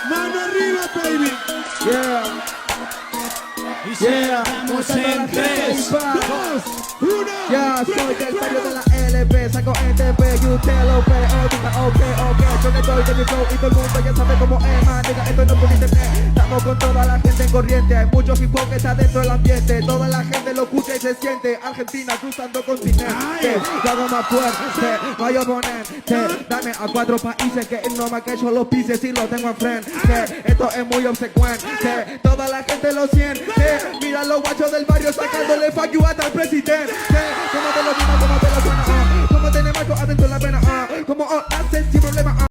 Mano arriba, baby. Yeah. Y Yeah. estamos en 3, 2, 1. Ya soy del sello de la LP, saco NTP y usted lo ve. Ok, yo que estoy de mi flow y todo el mundo ya sabe cómo es, man. Diga, esto no es por internet. Estamos con toda la gente en corriente. Hay mucho hip hop que está dentro del ambiente. Toda la gente lo escucha y se siente. Argentina cruzando continente. Lo hago más fuerte, no hay oponente. Dame a 4 países que no más que yo los pises y lo tengo enfrente. Esto es muy obsecuente. Toda la gente lo siente. Mira los guachos del barrio sacándole fuck you hasta el presidente. Como te lo suena, como te lo suena, como tenemos adentro la pena, como hacen sin problema.